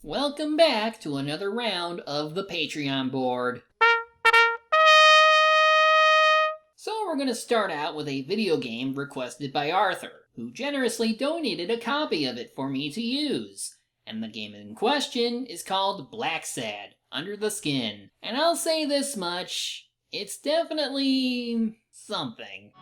Welcome back to another round of the Patreon board. So we're going to start out with a video game requested by Arthur, who generously donated a copy of it for me to use. And the game in question is called Blacksad, Under the Skin. And I'll say this much, it's definitely something.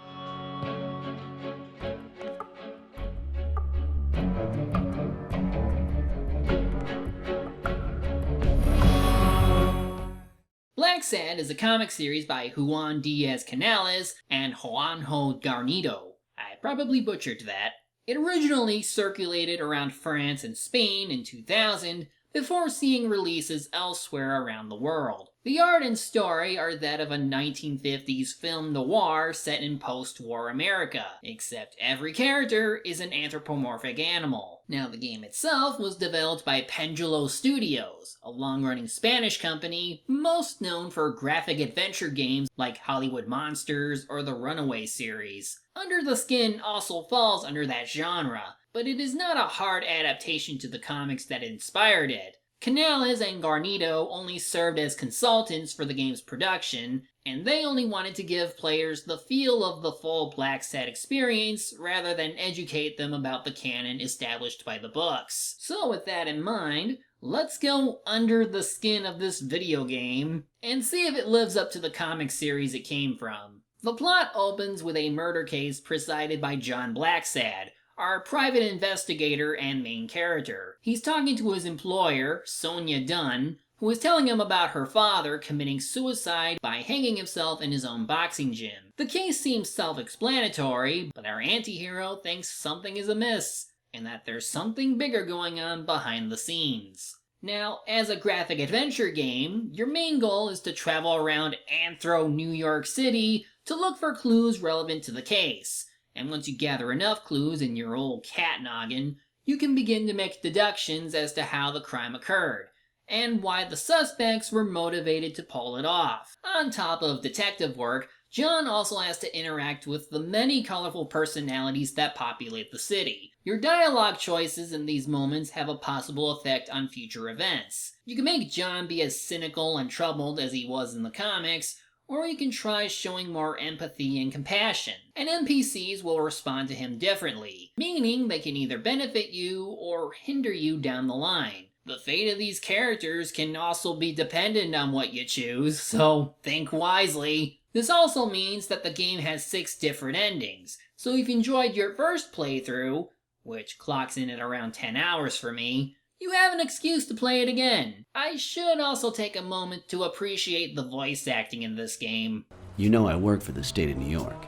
Blacksad is a comic series by Juan Diaz-Canales and Juanjo Garnido. I probably butchered that. It originally circulated around France and Spain in 2000 before seeing releases elsewhere around the world. The art and story are that of a 1950s film noir set in post-war America, except every character is an anthropomorphic animal. Now, the game itself was developed by Pendulo Studios, a long-running Spanish company most known for graphic adventure games like Hollywood Monsters or the Runaway series. Under the Skin also falls under that genre, but it is not a hard adaptation to the comics that inspired it. Canales and Garnido only served as consultants for the game's production, and they only wanted to give players the feel of the full Blacksad experience rather than educate them about the canon established by the books. So with that in mind, let's go under the skin of this video game and see if it lives up to the comic series it came from. The plot opens with a murder case presided by John Blacksad, our private investigator and main character. He's talking to his employer, Sonia Dunn, who is telling him about her father committing suicide by hanging himself in his own boxing gym. The case seems self-explanatory, but our anti-hero thinks something is amiss, and that there's something bigger going on behind the scenes. Now, as a graphic adventure game, your main goal is to travel around Anthro, New York City to look for clues relevant to the case. And once you gather enough clues in your old cat noggin, you can begin to make deductions as to how the crime occurred, and why the suspects were motivated to pull it off. On top of detective work, John also has to interact with the many colorful personalities that populate the city. Your dialogue choices in these moments have a possible effect on future events. You can make John be as cynical and troubled as he was in the comics, or you can try showing more empathy and compassion. And NPCs will respond to him differently, meaning they can either benefit you or hinder you down the line. The fate of these characters can also be dependent on what you choose, so think wisely. This also means that the game has 6 different endings, so if you enjoyed your first playthrough, which clocks in at around 10 hours for me, you have an excuse to play it again. I should also take a moment to appreciate the voice acting in this game. You know I work for the state of New York.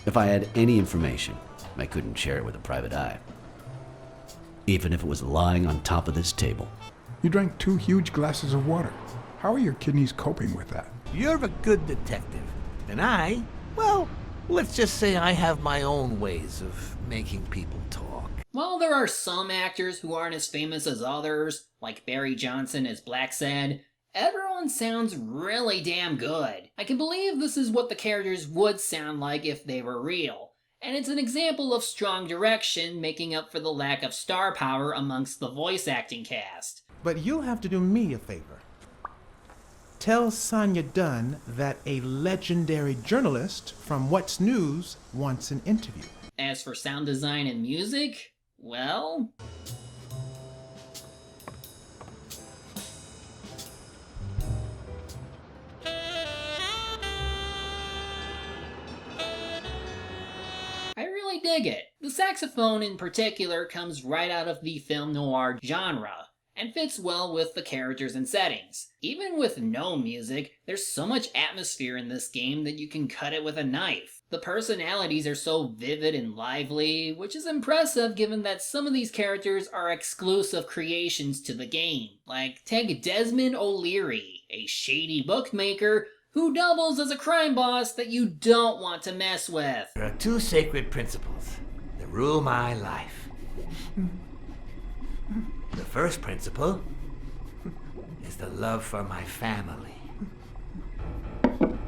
If I had any information, I couldn't share it with a private eye. Even if it was lying on top of this table. You drank 2 huge glasses of water. How are your kidneys coping with that? You're a good detective. And I, well, let's just say I have my own ways of making people talk. While there are some actors who aren't as famous as others, like Barry Johnson as Blacksad, everyone sounds really damn good. I can believe this is what the characters would sound like if they were real, and it's an example of strong direction making up for the lack of star power amongst the voice acting cast. But you'll have to do me a favor. Tell Sonia Dunn that a legendary journalist from What's News wants an interview. As for sound design and music, well, I really dig it. The saxophone in particular comes right out of the film noir genre, and fits well with the characters and settings. Even with no music, there's so much atmosphere in this game that you can cut it with a knife. The personalities are so vivid and lively, which is impressive given that some of these characters are exclusive creations to the game. Like, take Desmond O'Leary, a shady bookmaker who doubles as a crime boss that you don't want to mess with. There are 2 sacred principles that rule my life. The first principle is the love for my family.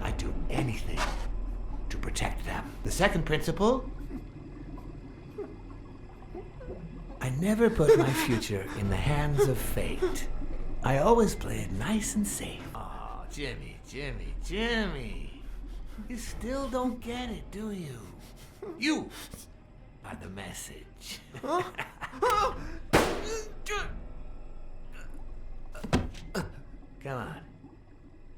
I do anything to protect them. The second principle, I never put my future in the hands of fate. I always play it nice and safe. Oh, Jimmy. You still don't get it, do you? You are the message. Come on.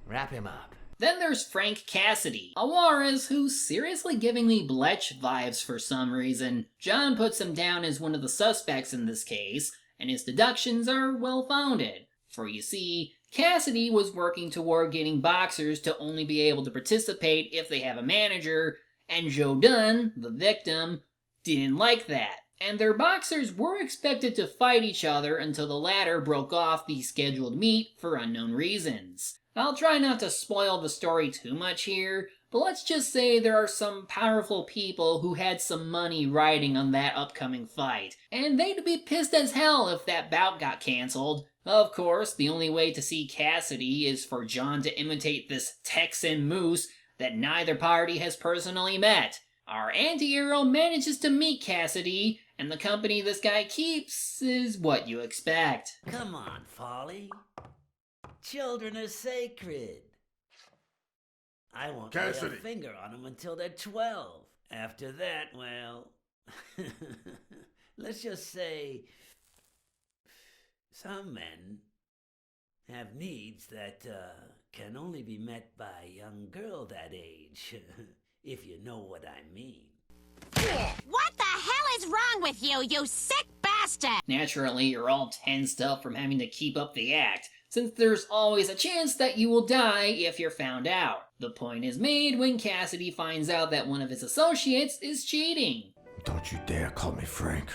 Wrap him up. Then there's Frank Cassidy, a Juarez who's seriously giving me Bletch vibes for some reason. John puts him down as one of the suspects in this case, and his deductions are well-founded. For you see, Cassidy was working toward getting boxers to only be able to participate if they have a manager, and Joe Dunn, the victim, didn't like that. And their boxers were expected to fight each other until the latter broke off the scheduled meet for unknown reasons. I'll try not to spoil the story too much here, but let's just say there are some powerful people who had some money riding on that upcoming fight, and they'd be pissed as hell if that bout got cancelled. Of course, the only way to see Cassidy is for John to imitate this Texan moose that neither party has personally met. Our anti-hero manages to meet Cassidy, and the company this guy keeps is what you expect. Come on, Folly. Children are sacred. I won't lay a Cassidy. finger on them until they're 12. After that, well... let's just say... some men have needs that can only be met by a young girl that age, if you know what I mean. What the hell is wrong with you, you sick bastard? Naturally, you're all tensed up from having to keep up the act, since there's always a chance that you will die if you're found out. The point is made when Cassidy finds out that one of his associates is cheating. Don't you dare call me Frank.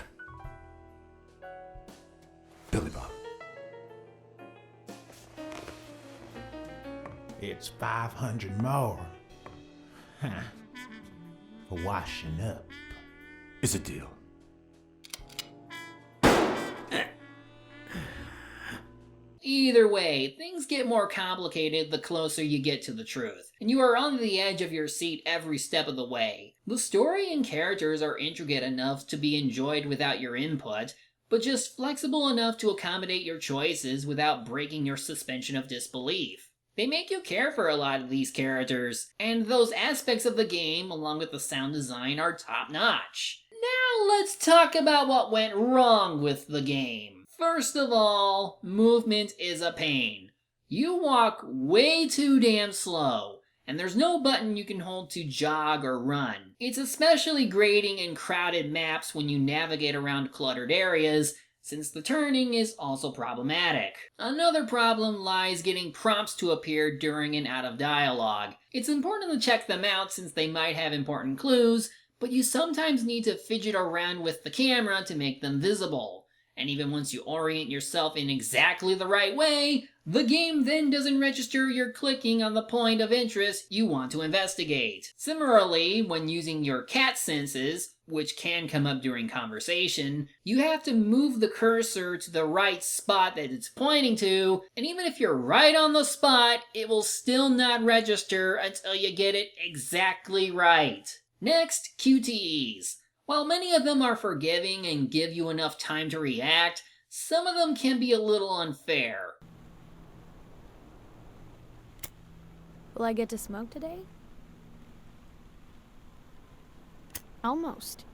Billy Bob. It's 500 more. Huh. For washing up. It's a deal. Either way, things get more complicated the closer you get to the truth, and you are on the edge of your seat every step of the way. The story and characters are intricate enough to be enjoyed without your input, but just flexible enough to accommodate your choices without breaking your suspension of disbelief. They make you care for a lot of these characters, and those aspects of the game, along with the sound design, are top-notch. Now let's talk about what went wrong with the game. First of all, movement is a pain. You walk way too damn slow, and there's no button you can hold to jog or run. It's especially grating in crowded maps when you navigate around cluttered areas, since the turning is also problematic. Another problem lies getting prompts to appear during and out of dialogue. It's important to check them out since they might have important clues, but you sometimes need to fidget around with the camera to make them visible. And even once you orient yourself in exactly the right way, the game then doesn't register you're clicking on the point of interest you want to investigate. Similarly, when using your cat senses, which can come up during conversation, you have to move the cursor to the right spot that it's pointing to, and even if you're right on the spot, it will still not register until you get it exactly right. Next, QTEs. While many of them are forgiving and give you enough time to react, some of them can be a little unfair. Will I get to smoke today? Almost.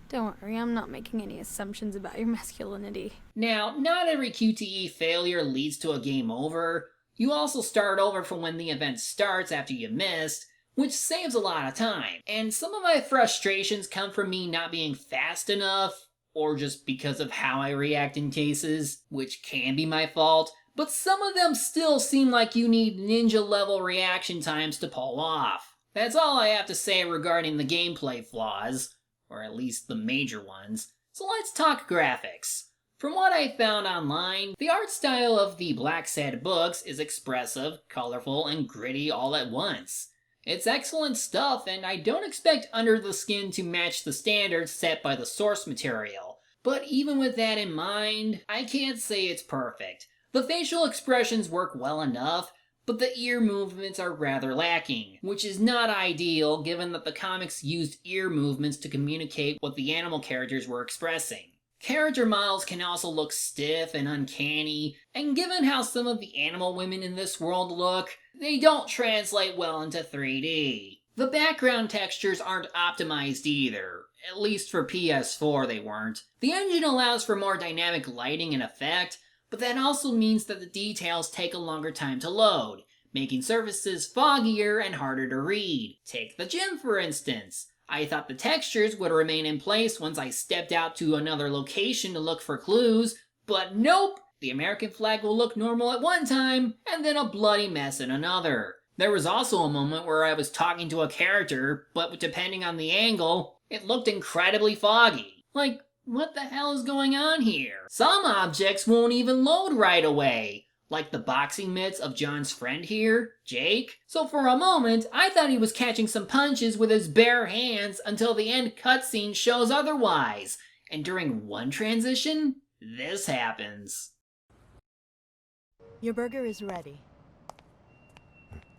Don't worry, I'm not making any assumptions about your masculinity. Now, not every QTE failure leads to a game over. You also start over from when the event starts after you missed, which saves a lot of time. And some of my frustrations come from me not being fast enough, or just because of how I react in cases, which can be my fault, but some of them still seem like you need ninja-level reaction times to pull off. That's all I have to say regarding the gameplay flaws, or at least the major ones. So let's talk graphics. From what I found online, the art style of the Blacksad books is expressive, colorful, and gritty all at once. It's excellent stuff, and I don't expect Under the Skin to match the standards set by the source material. But even with that in mind, I can't say it's perfect. The facial expressions work well enough, but the ear movements are rather lacking, which is not ideal given that the comics used ear movements to communicate what the animal characters were expressing. Character models can also look stiff and uncanny, and given how some of the animal women in this world look, they don't translate well into 3D. The background textures aren't optimized either. At least for PS4 they weren't. The engine allows for more dynamic lighting and effect, but that also means that the details take a longer time to load, making surfaces foggier and harder to read. Take the gym for instance. I thought the textures would remain in place once I stepped out to another location to look for clues, but nope! The American flag will look normal at one time, and then a bloody mess at another. There was also a moment where I was talking to a character, but depending on the angle, it looked incredibly foggy. Like, what the hell is going on here? Some objects won't even load right away, like the boxing mitts of John's friend here, Jake. So for a moment, I thought he was catching some punches with his bare hands until the end cutscene shows otherwise. And during one transition, this happens. Your burger is ready.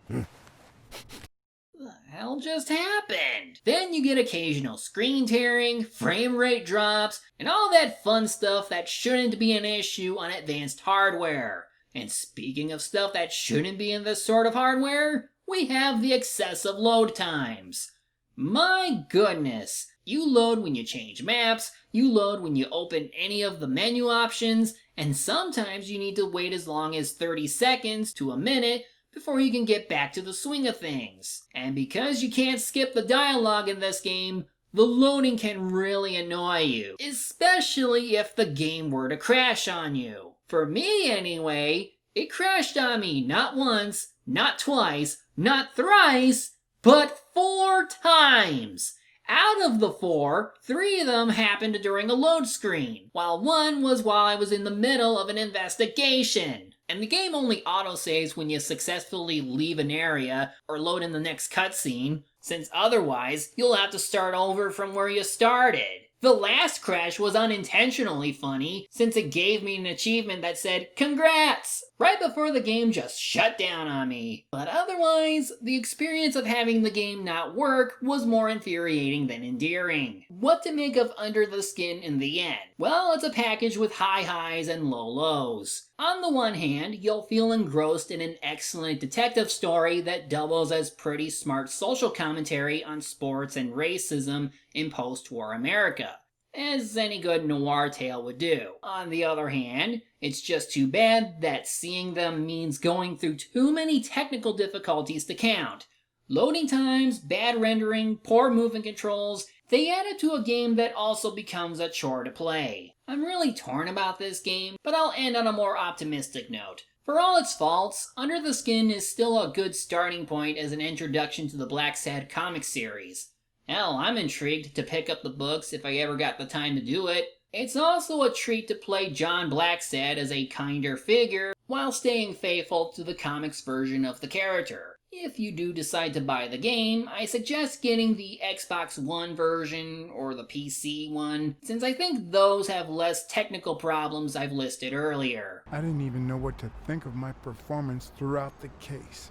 The hell just happened? Then you get occasional screen tearing, frame rate drops, and all that fun stuff that shouldn't be an issue on advanced hardware. And speaking of stuff that shouldn't be in this sort of hardware, we have the excessive load times. My goodness, you load when you change maps, you load when you open any of the menu options, and sometimes you need to wait as long as 30 seconds to a minute before you can get back to the swing of things. And because you can't skip the dialogue in this game, the loading can really annoy you, especially if the game were to crash on you. For me anyway, it crashed on me not once, not twice, not thrice, but 4 times! Out of the 4, 3 of them happened during a load screen, while 1 was while I was in the middle of an investigation. And the game only autosaves when you successfully leave an area or load in the next cutscene, since otherwise you'll have to start over from where you started. The last crash was unintentionally funny, since it gave me an achievement that said, "Congrats!" right before the game just shut down on me. But otherwise, the experience of having the game not work was more infuriating than endearing. What to make of Under the Skin in the end? Well, it's a package with high highs and low lows. On the one hand, you'll feel engrossed in an excellent detective story that doubles as pretty smart social commentary on sports and racism in post-war America, as any good noir tale would do. On the other hand, it's just too bad that seeing them means going through too many technical difficulties to count. Loading times, bad rendering, poor movement controls, they add it to a game that also becomes a chore to play. I'm really torn about this game, but I'll end on a more optimistic note. For all its faults, Under the Skin is still a good starting point as an introduction to the Blacksad comic series. Hell, I'm intrigued to pick up the books if I ever got the time to do it. It's also a treat to play John Blacksad as a kinder figure while staying faithful to the comics version of the character. If you do decide to buy the game, I suggest getting the Xbox One version or the PC one, since I think those have less technical problems I've listed earlier. I didn't even know what to think of my performance throughout the case.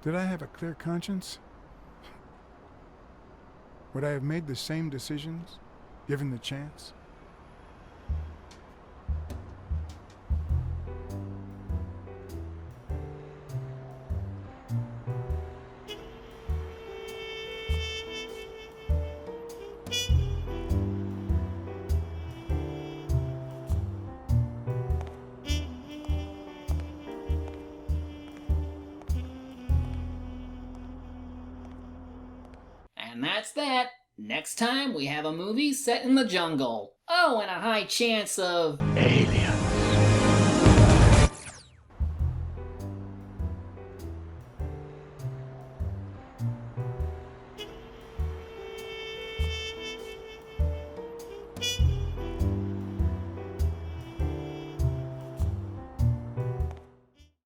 Did I have a clear conscience? Would I have made the same decisions, given the chance? And that's that. Next time we have a movie set in the jungle. Oh, and a high chance of... Alien.